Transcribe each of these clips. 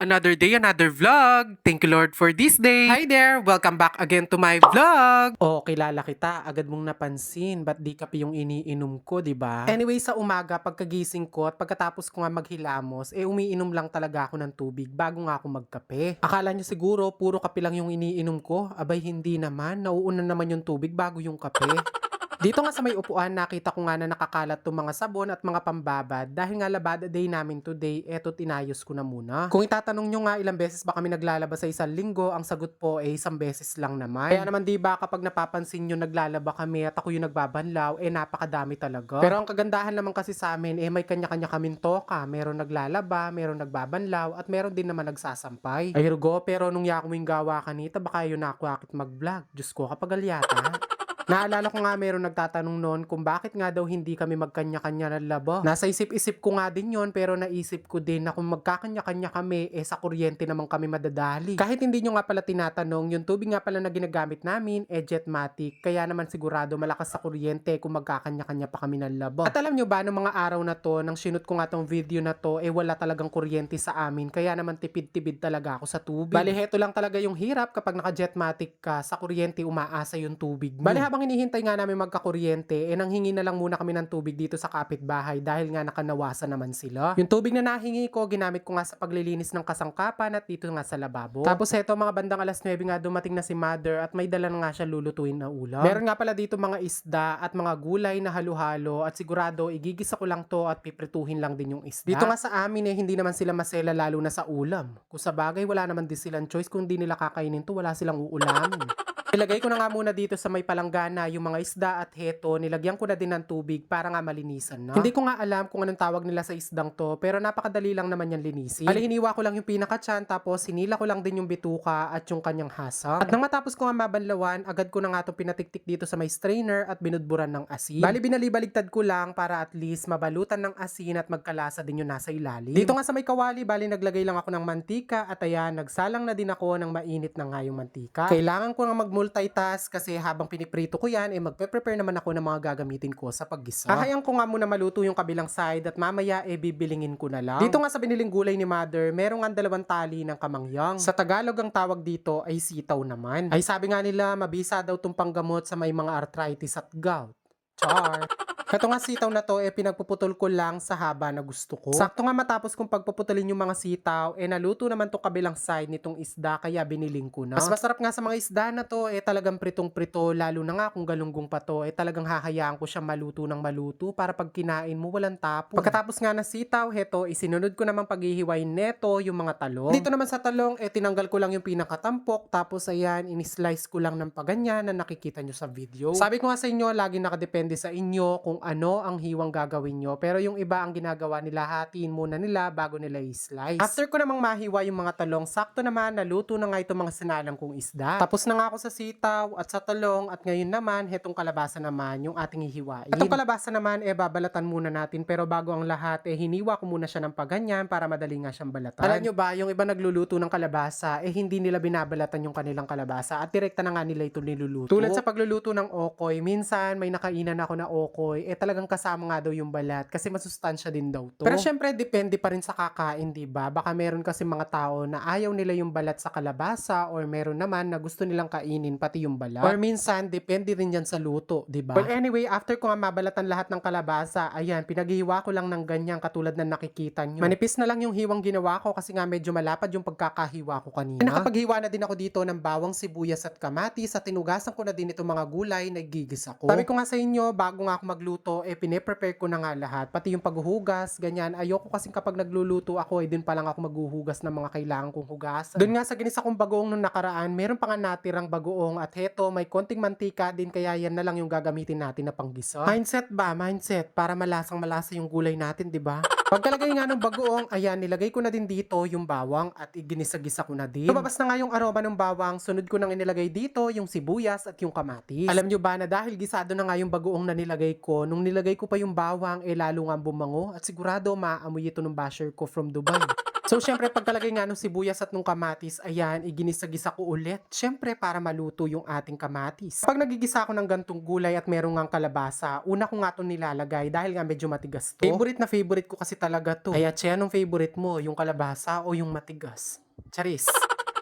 Another day, another vlog. Thank you Lord for this day. Hi there! Welcome back again to my vlog. Oh, kilala kita. Agad mong napansin. Ba't di kape yung iniinom ko, di ba? Anyway, sa umaga, pagkagising ko at pagkatapos ko nga maghilamos, umiinom lang talaga ako ng tubig bago nga ako magkape. Akala nyo siguro, puro kape lang yung iniinom ko? Abay, hindi naman. Nauuna naman yung tubig bago yung kape. Dito nga sa may upuan, nakita ko nga na nakakalat tong mga sabon at mga pambabad dahil nga labada day namin today, eto tinayos ko na muna. Kung itatanong nyo nga ilang beses ba kami naglalaba sa isang linggo, ang sagot po ay isang beses lang naman. Kaya naman diba kapag napapansin nyo naglalaba kami at ako yung nagbabanlaw, napakadami talaga. Pero ang kagandahan naman kasi sa amin, may kanya-kanya kaming toka. Meron naglalaba, meron nagbabanlaw, at meron din naman nagsasampay. Ay rugo, pero nung yakuming gawa kanita, baka yun ako akit mag-vlog. Diyos ko, kapag alyata. Naalala ko nga meron nagtatanong noon kung bakit nga daw hindi kami magkanya-kanya ng laba. Nasa isip-isip ko nga din yon, pero naisip ko din na kung magkakanya-kanya kami, sa kuryente naman kami madadali. Kahit hindi nyo nga pala tinatanong, yung tubig nga pala na ginagamit namin, Jetmatic, kaya naman sigurado malakas sa kuryente kung magkakanya-kanya pa kami ng laba. At alam nyo ba, noong mga araw na to, nang sinut ko nga tong video na to, wala talagang kuryente sa amin, kaya naman tipid-tipid talaga ako sa tubig. Bali, heto lang talaga yung hirap kapag naka-Jetmatic ka, sa kuryente umaasa yung tubig mo. Bali, habang hinihintay nga namin magkakuryente, nanghingi na lang muna kami ng tubig dito sa kapitbahay dahil nga nakanawasan naman sila. Yung tubig na nahingi ko, ginamit ko nga sa paglilinis ng kasangkapan at dito nga sa lababo. Tapos eto, mga bandang alas 9 nga dumating na si mother at may dala na nga siya lulutuin na ulam. Meron nga pala dito mga isda at mga gulay na halo-halo at sigurado igigisa ko lang to at piprituhin lang din yung isda. Dito nga sa amin hindi naman sila masela lalo na sa ulam. Kung sa bagay wala naman din silang choice, kung di nila kakainin to wala silang uulamin. Ilagay ko na nga muna dito sa may palanggana yung mga isda at heto, nilagyan ko na din ng tubig para nga malinisan na. Hindi ko nga alam kung anong tawag nila sa isdang to, pero napakadali lang naman yan linisin. Hiniwa ko lang yung pinakachan, tapos hinila ko lang din yung bituka at yung kanyang hasang. At nang matapos ko nga mabanlawan, agad ko na nga ito pinatiktik dito sa may strainer at binudburan ng asin. Bali, binalibaligtad ko lang para at least mabalutan ng asin at magkalasa din yung nasa ilalim. Dito nga sa may kawali, bali naglagay lang ako ng mantika at ayan, nagsalang na din ako ng mainit na nga yung mantika. Kailangan ko nga multitask kasi habang piniprito ko yan, magpe-prepare naman ako ng mga gagamitin ko sa paggisa. Hahayaan ko nga muna maluto yung kabilang side at mamaya bibilingin ko na lang. Dito nga sa biniling gulay ni mother, meron nga 2 tali ng kamangyang. Sa Tagalog ang tawag dito ay sitaw naman. Ay sabi nga nila, mabisa daw tong panggamot sa may mga arthritis at gout. Char. Ito nga sitaw na to, pinagpuputol ko lang sa haba na gusto ko. Sakto nga matapos kong pagpuputulin yung mga sitaw, naluto naman to kabilang side nitong isda, kaya biniling ko na. Mas masarap nga sa mga isda na to, talagang pritong-prito, lalo na nga kung galunggong pa to, talagang hahayaan ko siya maluto ng maluto para pag kinain mo walang tapon. Pagkatapos nga ng sitaw, heto, isinunod ko naman paghihiway neto yung mga talong. Dito naman sa talong, tinanggal ko lang yung pinakatampok, tapos ayan, inislice ko lang ng paganyan na nakikita nyo sa video. Sabi ko nga sa inyo, lagi nakadepende sa inyo kung ano ang hiwang gagawin nyo. Pero yung iba ang ginagawa nila, hatiin muna nila bago nila i-slice. After ko namang mahiwa yung mga talong, sakto naman, naluto na nga itong mga sinalang kong isda. Tapos na nga ako sa sitaw at sa talong at ngayon naman, hetong kalabasa naman yung ating hihiwain. Itong kalabasa naman, babalatan muna natin. Pero bago ang lahat, hiniwa ko muna siya ng paganyan para madali nga siyang balatan. Alam nyo ba, yung iba nagluluto ng kalabasa, hindi nila binabalatan yung kanilang kalabasa at direkta na nga nila ito niluluto. Tulad sa pagluluto ng okoy, minsan may nakainan ako na okoy, talagang kasama nga daw yung balat kasi masustansya din daw to. Pero syempre depende pa rin sa kakain, di ba? Baka meron kasi mga tao na ayaw nila yung balat sa kalabasa or meron naman na gusto nilang kainin pati yung balat. Or minsan depende rin yan sa luto, di ba? Well anyway, after ko nga mabalatan lahat ng kalabasa, ayan, pinaghihiwa ko lang ng ganyan katulad na nakikita nyo. Manipis na lang yung hiwang ginawa ko kasi nga medyo malapad yung pagkakahiwa ko kanina. Nakapaghiwa na din ako dito ng bawang, sibuyas at kamatis at tinugasan ko na din itong mga gulay na gigisa ko. Sabi ko nga sa inyo, bago nga ako magluto, pine-prepare ko na nga lahat. Pati yung paghuhugas, ganyan. Ayoko kasi kapag nagluluto ako, din pa lang ako maghuhugas ng mga kailangan kong hugasan. Doon nga sa ginisa kong bagoong nung nakaraan, meron pa nga natirang bagoong at heto, may konting mantika din kaya yan na lang yung gagamitin natin na panggisa. Mindset ba? Mindset. Para malasang malasa yung gulay natin, di ba? Pagkalagay nga ng bagoong, ayan, nilagay ko na din dito yung bawang at iginisa-gisa ko na din. Lumabas na nga yung aroma ng bawang, sunod ko nang inilagay dito yung sibuyas at yung kamatis. Alam nyo ba na dahil gisado na nga yung bagoong na nilagay ko, nung nilagay ko pa yung bawang, lalo nga bumango at sigurado maamoy ito ng basher ko from Dubai. So, syempre pagkalagay nga nung sibuyas at nung kamatis, ayan, iginisa-gisa ko ulit. Syempre para maluto yung ating kamatis. Pag nagigisa ako ng gantong gulay at meron ngang kalabasa, una ko nga itong nilalagay dahil nga medyo matigas to. Favorite ko kasi talaga to. Kaya, Che, anong favorite mo? Yung kalabasa o yung matigas? Charis.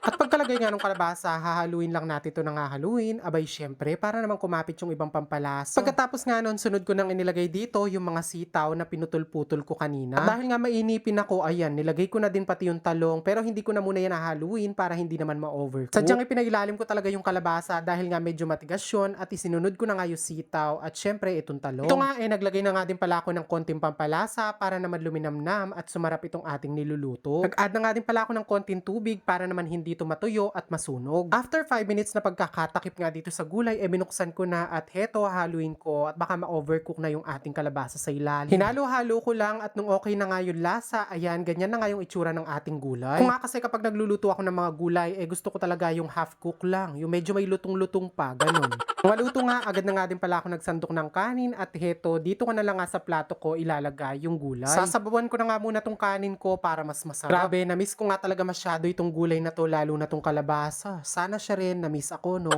At pagkalagay nga ng kalabasa, hahaluin lang natin ito ng hahaluin. Abay, syempre, para naman kumapit yung ibang pampalasa. Pagkatapos nga nun, sunod ko nang inilagay dito yung mga sitaw na pinutol-putol ko kanina. At dahil nga mainipin ako, ayan, nilagay ko na din pati yung talong. Pero hindi ko na muna yan hahaluin para hindi naman ma-overcook. Sadyang ipinailalim ko talaga yung kalabasa dahil nga medyo matigas yun at isinunod ko na nga yung sitaw at syempre itong talong. Ito nga, naglagay na nga din pala ako ng konting pampalasa para naman luminamnam at sumarap itong ating niluluto. Nag-add na nga din pala ako ng konting tubig para naman hindi ito matuyo at masunog. After 5 minutes na pagkakatakip nga dito sa gulay, binuksan ko na at heto haluin ko at baka ma-overcook na yung ating kalabasa sa ilalim. Hinalo-halo ko lang at nung okay na nga yung lasa, ayan, ganyan na nga yung itsura ng ating gulay. Kung nga kasi kapag nagluluto ako ng mga gulay, gusto ko talaga yung half cook lang, yung medyo may lutong-lutong pa, ganun. Kung maluto nga, agad na nga din pala ako nagsandok ng kanin at heto, dito ko na lang nga sa plato ko ilalagay yung gulay. Sasabawan ko na nga muna tong kanin ko para mas masarap. Grabe, na-miss ko nga talaga masyado itong gulay na to, lalo na tong kalabasa. Sana siya rin, na-miss ako, no?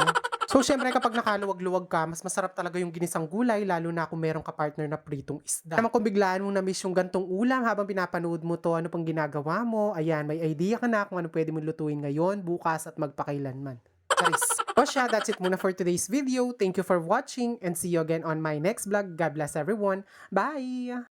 So, syempre, kapag nakaluwag-luwag ka, mas masarap talaga yung ginisang gulay, lalo na kung merong kapartner na pritong isda. Naman kung biglaan mong na-miss yung gantong ulam habang pinapanood mo to, ano pang ginagawa mo, ayan, may idea ka na kung ano pwede mong lutuin ngayon, bukas at magpakailanman. Charis. O siya, that's it muna for today's video. Thank you for watching and see you again on my next vlog. God bless everyone. Bye!